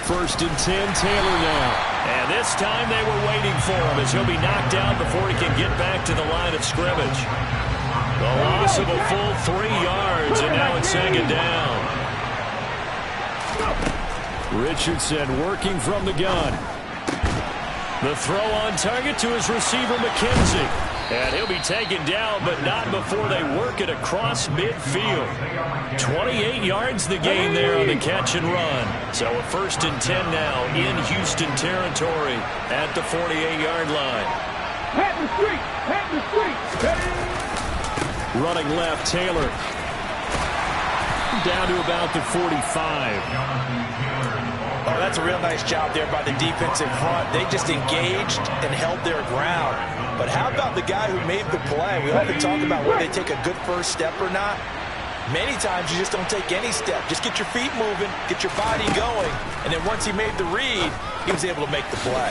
First and 10, Taylor now. And this time they were waiting for him as he'll be knocked out before he can get back to the line of scrimmage. The loss of a full 3 yards, and now it's second down. Richardson working from the gun. The throw on target to his receiver, McKenzie. And he'll be taken down, but not before they work it across midfield. 28 yards the gain there on the catch and run. So a first and 10 now in Houston territory at the 48-yard line. Running left, Taylor. Down to about the 45. Oh, that's a real nice job there by the defensive front. They just engaged and held their ground. But how about the guy who made the play? We often talk about whether they take a good first step or not. Many times you just don't take any step. Just get your feet moving, get your body going, and then once he made the read, he was able to make the play.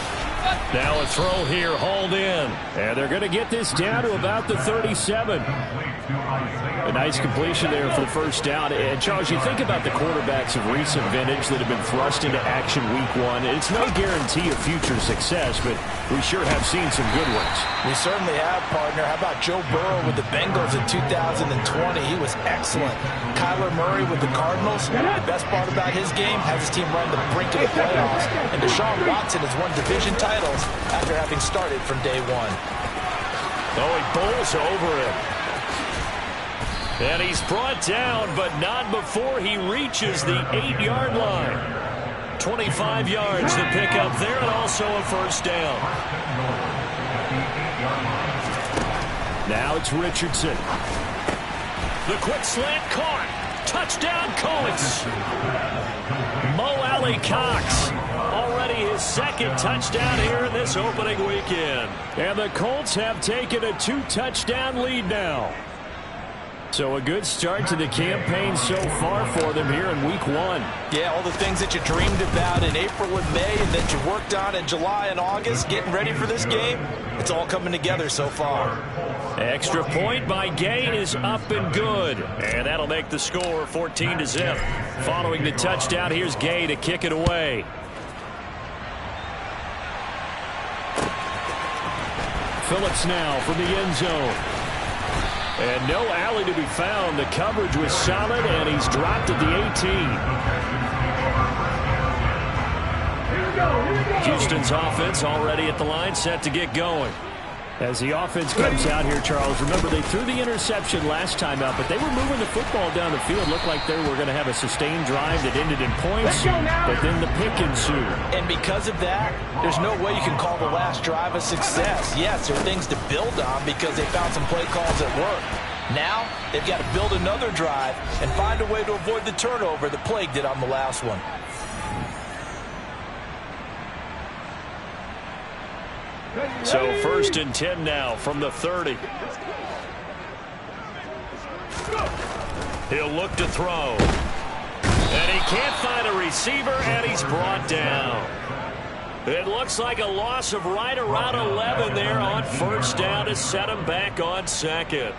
Now a throw here, hauled in. And they're going to get this down to about the 37. A nice completion there for the first down. And, Charles, you think about the quarterbacks of recent vintage that have been thrust into action week 1. It's no guarantee of future success, but we sure have seen some good ones. We certainly have, partner. How about Joe Burrow with the Bengals in 2020? He was excellent. Kyler Murray with the Cardinals. The best part about his game, has his team right on the brink of the playoffs. And Deshaun Watson has won division titles after having started from day 1. Oh, he bowls over him. And he's brought down, but not before he reaches the 8-yard line. 25 yards to pick up there, and also a first down. Now it's Richardson. The quick slant caught. Touchdown, Colts. Mo Alley Cox. Already his second touchdown here in this opening weekend. And the Colts have taken a 2-touchdown lead now. So a good start to the campaign so far for them here in week 1. Yeah, all the things that you dreamed about in April and May and that you worked on in July and August, getting ready for this game, it's all coming together so far. Extra point by Gay is up and good. And that'll make the score 14-0. Following the touchdown, here's Gay to kick it away. Phillips now from the end zone. And no alley to be found. The coverage was solid, and he's dropped at the 18. Houston's offense already at the line, set to get going. As the offense comes out here, Charles, remember they threw the interception last time out, but they were moving the football down the field. Looked like they were going to have a sustained drive that ended in points, but then the pick ensued. And because of that, there's no way you can call the last drive a success. Yes, there are things to build on because they found some play calls that work. Now, they've got to build another drive and find a way to avoid the turnover that plagued it on the last one. So first and 10 now from the 30. He'll look to throw. And he can't find a receiver, and he's brought down. It looks like a loss of right around 11 there on first down to set him back on second.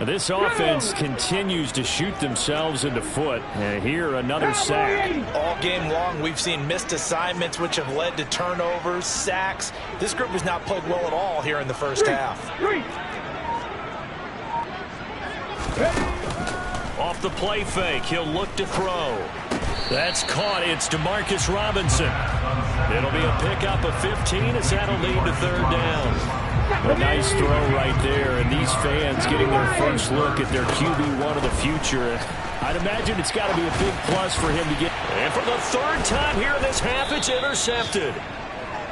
This offense continues to shoot themselves in the foot. And here, another sack. All game long, we've seen missed assignments, which have led to turnovers, sacks. This group has not played well at all here in the first half. Off the play fake, he'll look to throw. That's caught. It's DeMarcus Robinson. It'll be a pickup of 15 as that'll lead to third down. A nice throw right there, and these fans getting their first look at their QB1 of the future. I'd imagine it's got to be a big plus for him to get. And for the third time here in this half, it's intercepted.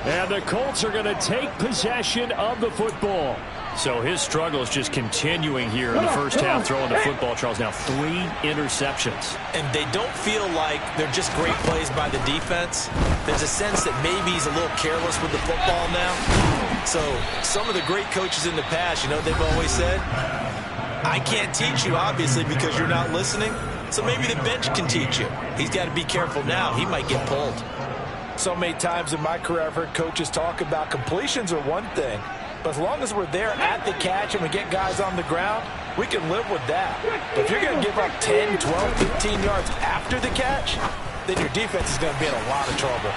And the Colts are going to take possession of the football. So his struggle is just continuing here in the first half, throwing the football, Charles. Now 3 interceptions. And they don't feel like they're just great plays by the defense. There's a sense that maybe he's a little careless with the football now. So some of the great coaches in the past, you know, they've always said, I can't teach you, obviously, because you're not listening. So maybe the bench can teach you. He's got to be careful now. He might get pulled. So many times in my career, I've heard coaches talk about completions are one thing. But as long as we're there at the catch and we get guys on the ground, we can live with that. But if you're going to give up 10, 12, 15 yards after the catch, then your defense is going to be in a lot of trouble.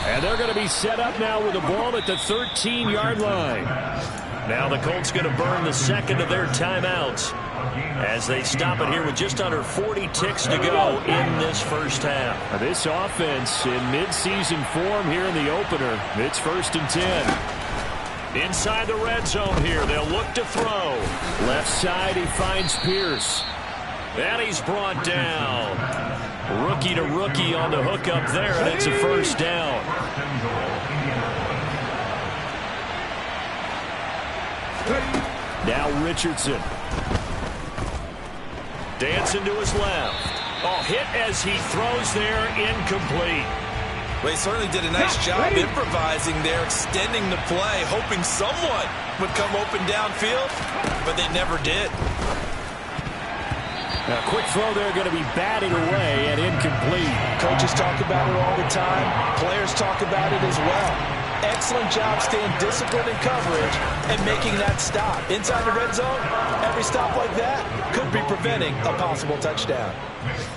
And they're going to be set up now with the ball at the 13-yard line. Now the Colts going to burn the second of their timeouts as they stop it here with just under 40 ticks to go in this first half. Now this offense in midseason form here in the opener. It's 1st and 10. Inside the red zone here, they'll look to throw. Left side, he finds Pierce. And he's brought down. Rookie to rookie on the hook up there, and it's a first down. Now Richardson. Dancing to his left. Oh, hit as he throws there, incomplete. Well, he certainly did a nice job improvising there, extending the play, hoping someone would come open downfield, but they never did. A quick throw there going to be batted away and incomplete. Coaches talk about it all the time. Players talk about it as well. Excellent job staying disciplined in coverage and making that stop. Inside the red zone, every stop like that could be preventing a possible touchdown.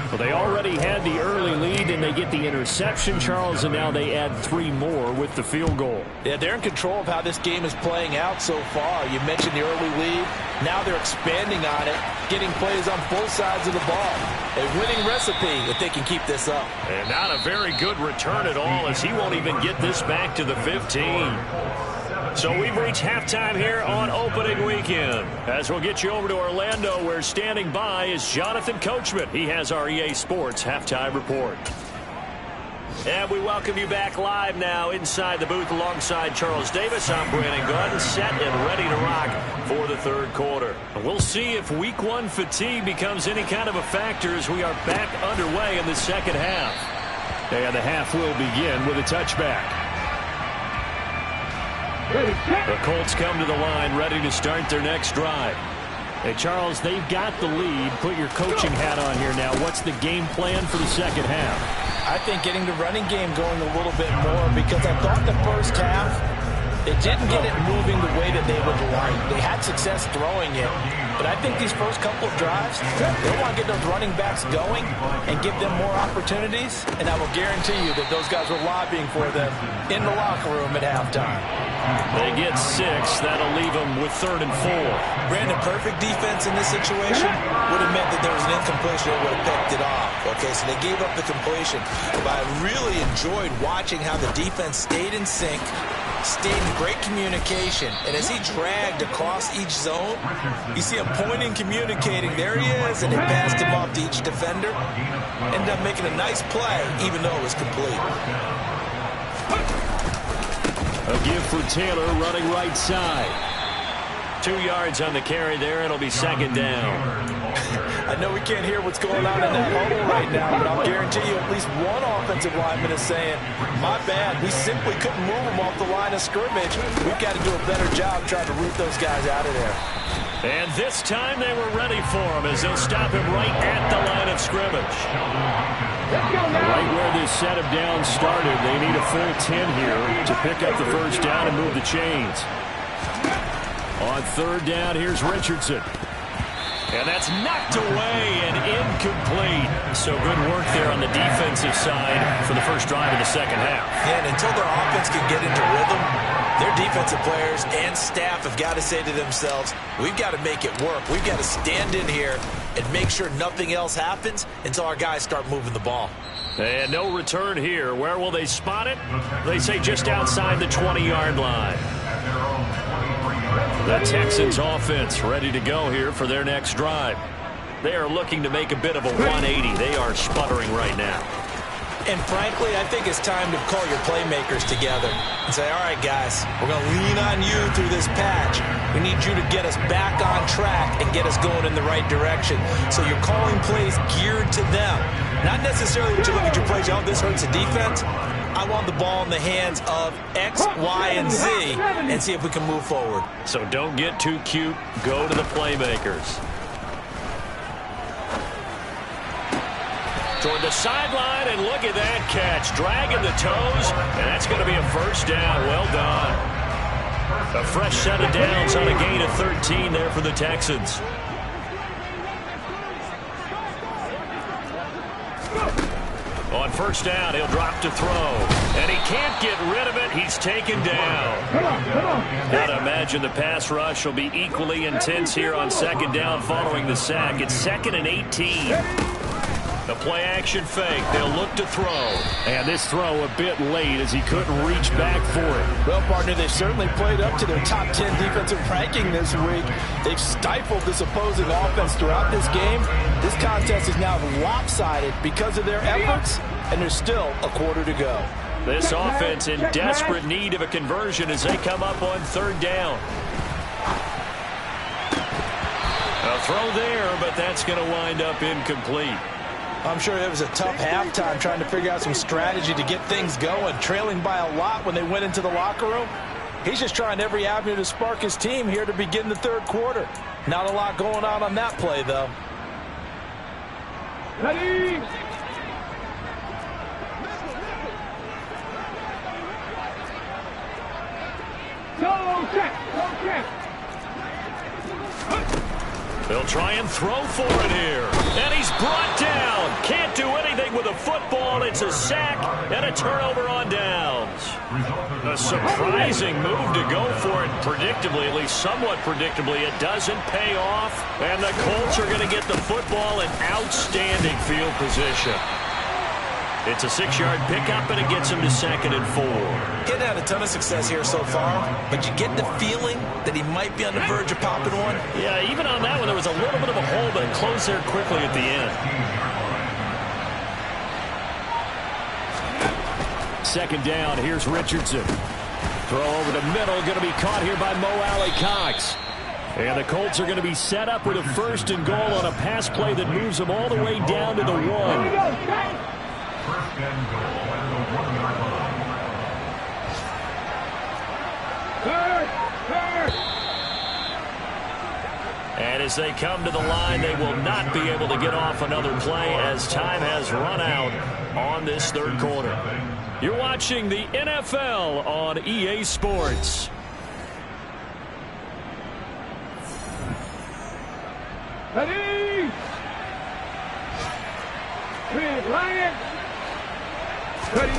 Well, they already had the early lead, and they get the interception, Charles, and now they add 3 more with the field goal. Yeah, they're in control of how this game is playing out so far. You mentioned the early lead. Now they're expanding on it, getting plays on both sides of the ball. A winning recipe if they can keep this up. And not a very good return at all, as he won't even get this back to the 15. So we've reached halftime here on opening weekend. As we'll get you over to Orlando, where standing by is Jonathan Coachman. He has our EA Sports halftime report. And we welcome you back live now inside the booth alongside Charles Davis. I'm Brandon Gunn, set and ready to rock for the third quarter. We'll see if week 1 fatigue becomes any kind of a factor as we are back underway in the second half. And the half will begin with a touchback. The Colts come to the line ready to start their next drive. Hey, Charles, they've got the lead. Put your coaching hat on here now. What's the game plan for the second half? I think getting the running game going a little bit more, because I thought the first half, they didn't get it moving the way that they would like. They had success throwing it, but I think these first couple of drives, they want to get those running backs going and give them more opportunities, and I will guarantee you that those guys were lobbying for them in the locker room at halftime. They get 6. That'll leave them with 3rd and 4. Brandon, perfect defense in this situation would have meant that there was an incompletion that would have picked it off. Okay, so they gave up the completion. But I really enjoyed watching how the defense stayed in sync, stayed in great communication. And as he dragged across each zone, you see him pointing, communicating. There he is, and they passed him off to each defender. Ended up making a nice play, even though it was complete. A give for Taylor running right side. 2 yards on the carry there. It'll be second down. I know we can't hear what's going on in that huddle right now, but I'll guarantee you at least one offensive lineman is saying, my bad, we simply couldn't move them off the line of scrimmage. We've got to do a better job trying to root those guys out of there. And this time they were ready for him as they'll stop him right at the line of scrimmage. Right where this set of downs started, they need a full 10 here to pick up the first down and move the chains. On 3rd down, here's Richardson. And that's knocked away and incomplete. So good work there on the defensive side for the first drive of the second half. Yeah, and until their offense can get into rhythm, their defensive players and staff have got to say to themselves, we've got to make it work. We've got to stand in here and make sure nothing else happens until our guys start moving the ball. And no return here. Where will they spot it? They say just outside the 20-yard line. The Texans offense ready to go here for their next drive. They are looking to make a bit of a 180. They are sputtering right now. And frankly, I think it's time to call your playmakers together and say, all right, guys, we're going to lean on you through this patch. We need you to get us back on track and get us going in the right direction. So you're calling plays geared to them. Not necessarily that you look at your plays, oh, this hurts the defense. I want the ball in the hands of X, Y, and Z and see if we can move forward. So don't get too cute. Go to the playmakers. Toward the sideline, and look at that catch. Dragging the toes, and that's going to be a first down. Well done. A fresh set of downs on a gain of 13 there for the Texans. On first down. He'll drop to throw. And he can't get rid of it. He's taken down. Gotta imagine the pass rush will be equally intense here on second down following the sack. It's 2nd and 18. The play-action fake. They'll look to throw. And this throw a bit late as he couldn't reach back for it. Well, partner, they've certainly played up to their top 10 defensive ranking this week. They've stifled this opposing offense throughout this game. This contest is now lopsided because of their efforts, and there's still a quarter to go. This offense in desperate need of a conversion as they come up on 3rd down. A throw there, but that's going to wind up incomplete. I'm sure it was a tough halftime trying to figure out some strategy to get things going, trailing by a lot when they went into the locker room. He's just trying every avenue to spark his team here to begin the 3rd quarter. Not a lot going on that play, though. Ready? Go check! Go check! They'll try and throw for it here. And he's brought down. Can't do anything with a football. It's a sack and a turnover on downs. A surprising move to go for it. Predictably, at least somewhat predictably, it doesn't pay off. And the Colts are going to get the football in outstanding field position. It's a 6-yard pickup, and it gets him to 2nd and 4. Getting had a ton of success here so far, but you get the feeling that he might be on the verge of popping one. Yeah, even on that one, there was a little bit of a hole, but it closed there quickly at the end. 2nd down, here's Richardson. Throw over the middle, going to be caught here by Mo Alley-Cox. And the Colts are going to be set up with a 1st and goal on a pass play that moves them all the way down to the 1. And as they come to the line, they will not be able to get off another play as time has run out on this 3rd quarter. You're watching the NFL on EA Sports. Ready? Line. Ready?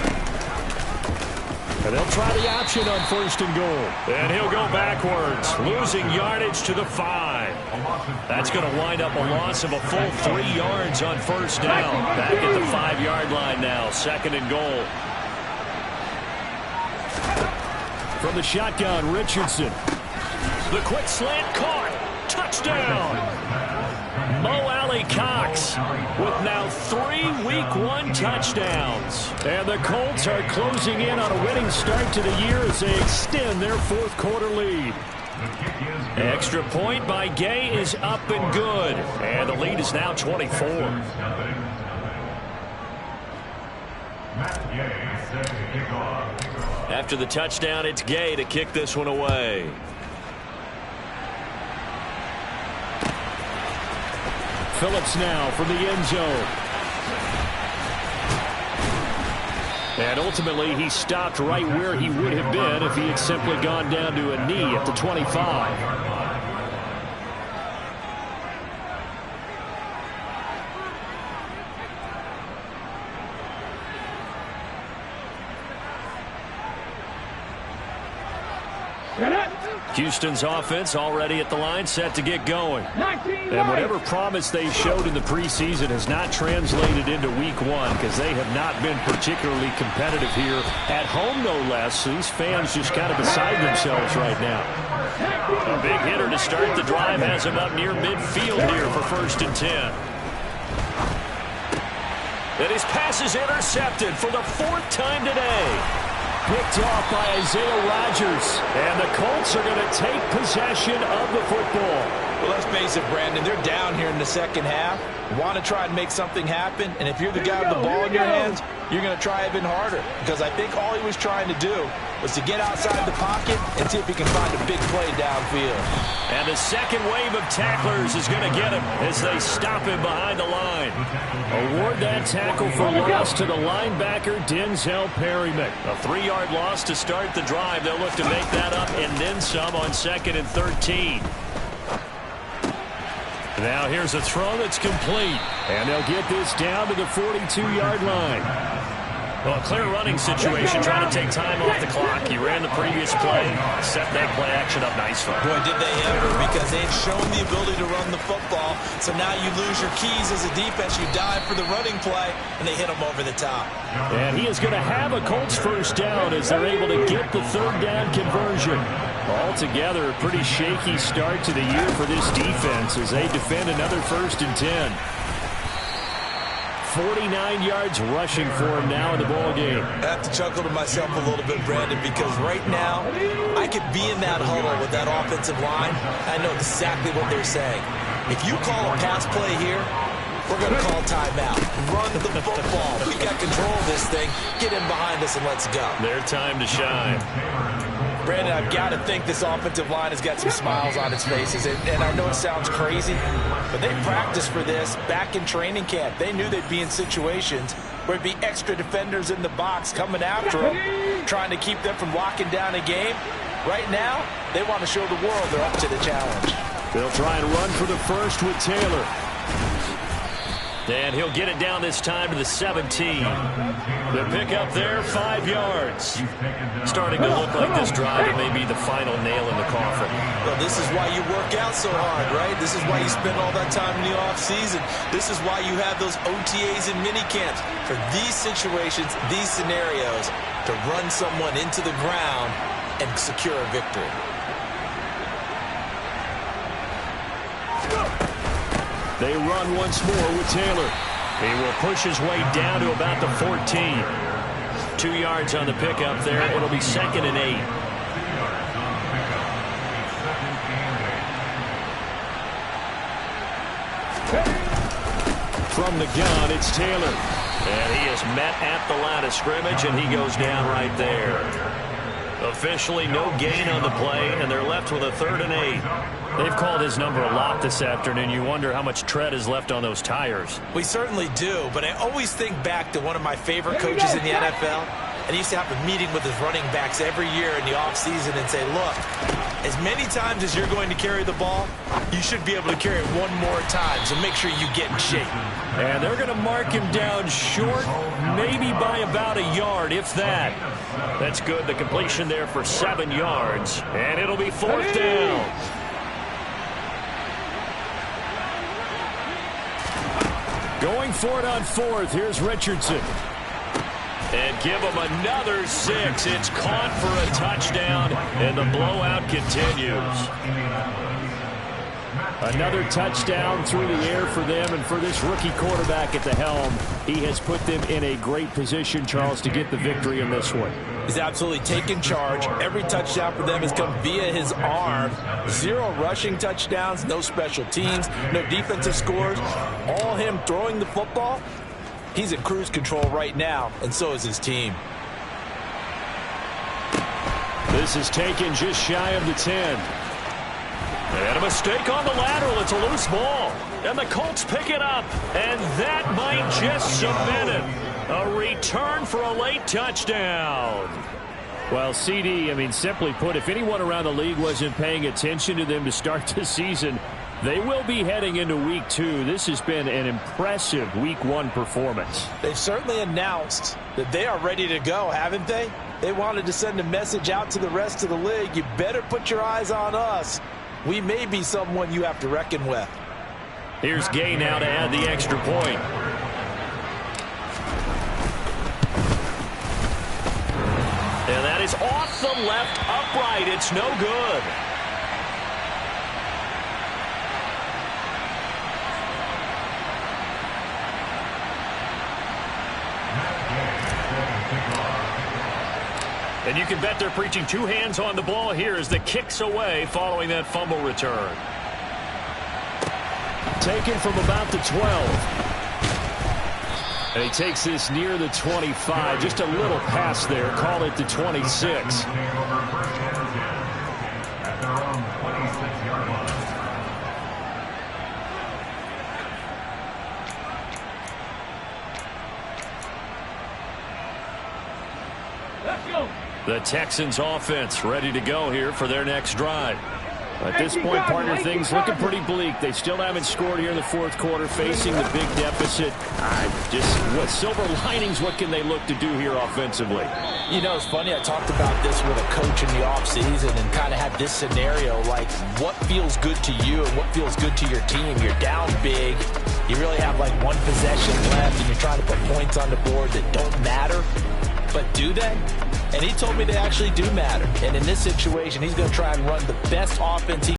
And they'll try the option on 1st and goal. And he'll go backwards, losing yardage to the 5. That's going to wind up a loss of a full 3 yards on 1st down. Back at the 5-yard line now, 2nd and goal. From the shotgun, Richardson. The quick slant caught. Touchdown. Mo Alley-Cox with now 3 Week 1 touchdowns. And the Colts are closing in on a winning start to the year as they extend their 4th quarter lead. Extra point by Gay is up and good. And the lead is now 24. After the touchdown, it's Gay to kick this one away. Phillips now from the end zone. And ultimately, he stopped right where he would have been if he had simply gone down to a knee at the 25. Houston's offense already at the line, set to get going. And whatever promise they showed in the preseason has not translated into Week 1 because they have not been particularly competitive here at home, no less. So these fans just kind of beside themselves right now. A big hitter to start the drive has him up near midfield here for 1st and 10. And his pass is intercepted for the 4th time today. Picked off by Isaiah Rodgers. And the Colts are going to take possession of the football. Well, let's face it, Brandon. They're down here in the 2nd half. Want to try and make something happen. And if you're the guy with the ball in your hands, you're going to try even harder. Because I think all he was trying to do was to get outside the pocket and see if he can find a big play downfield. And the second wave of tacklers is going to get him as they stop him behind the line. Award that tackle for loss to the linebacker, Denzel Perryman. A 3-yard loss to start the drive. They'll look to make that up and then some on 2nd and 13. Now here's a throw that's complete. And they'll get this down to the 42-yard line. Well, a clear running situation, trying to take time off the clock. He ran the previous play, set that play action up nicely. Boy, did they ever, because they've shown the ability to run the football. So now you lose your keys as a defense. You dive for the running play, and they hit him over the top. And he is going to have a Colts first down as they're able to get the third down conversion. Altogether, a pretty shaky start to the year for this defense as they defend another 1st and 10. 49 yards rushing for him now in the ball game. I have to chuckle to myself a little bit, Brandon, because right now I could be in that huddle with that offensive line. I know exactly what they're saying. If you call a pass play here, we're going to call timeout. Run the football. We got control of this thing. Get in behind us and let's go. Their time to shine. Brandon, I've got to think this offensive line has got some smiles on its faces. And I know it sounds crazy, but they practiced for this back in training camp. They knew they'd be in situations where there'd be extra defenders in the box coming after them, trying to keep them from locking down a game. Right now, they want to show the world they're up to the challenge. They'll try and run for the first with Taylor. And he'll get it down this time to the 17. The pickup there, 5 yards. Starting to look like this drive may be the final nail in the coffin. Well, this is why you work out so hard, right? This is why you spend all that time in the offseason. This is why you have those OTAs and mini camps. For these situations, these scenarios, to run someone into the ground and secure a victory. They run once more with Taylor. He will push his way down to about the 14. 2 yards on the pickup there. It'll be 2nd and 8. From the gun, it's Taylor. And he is met at the line of scrimmage, and he goes down right there. Officially no gain on the play, and they're left with a 3rd and 8. They've called his number a lot this afternoon. You wonder how much tread is left on those tires. We certainly do, but I always think back to one of my favorite coaches in the NFL, and he used to have a meeting with his running backs every year in the offseason and say, look, as many times as you're going to carry the ball, you should be able to carry it one more time, so make sure you get in shape. And they're going to mark him down short, maybe by about a yard, if that. That's good. The completion there for 7 yards, and it'll be 4th down. Going for it on 4th. Here's Richardson. And give him another 6. It's caught for a touchdown, and the blowout continues. Another touchdown through the air for them, and for this rookie quarterback at the helm, he has put them in a great position, Charles, to get the victory in this one. He's absolutely taken charge. Every touchdown for them has come via his arm. 0 rushing touchdowns, no special teams, no defensive scores. All him throwing the football. He's in cruise control right now, and so is his team. This is taken just shy of the 10. And a mistake on the lateral. It's a loose ball. And the Colts pick it up. And that might just cement it. A return for a late touchdown. Well, CD, I mean, simply put, if anyone around the league wasn't paying attention to them to start the season, they will be heading into Week 2. This has been an impressive Week 1 performance. They've certainly announced that they are ready to go, haven't they? They wanted to send a message out to the rest of the league. You better put your eyes on us. We may be someone you have to reckon with. Here's Gay now to add the extra point. And that is off the left upright. It's no good. And you can bet they're preaching 2 hands on the ball here as the kick's away following that fumble return. Taken from about the 12. And he takes this near the 25. Just a little pass there. Call it the 26. Let's go. The Texans offense ready to go here for their next drive. At this point, partner, things looking pretty bleak. They still haven't scored here in the fourth quarter, facing the big deficit. Just what silver linings, what can they look to do here offensively? You know, it's funny. I talked about this with a coach in the offseason and kind of had this scenario, like what feels good to you and what feels good to your team. You're down big. You really have like one possession left, and you're trying to put points on the board that don't matter. But do they? And he told me they actually do matter. And in this situation, he's going to try and run the best offense he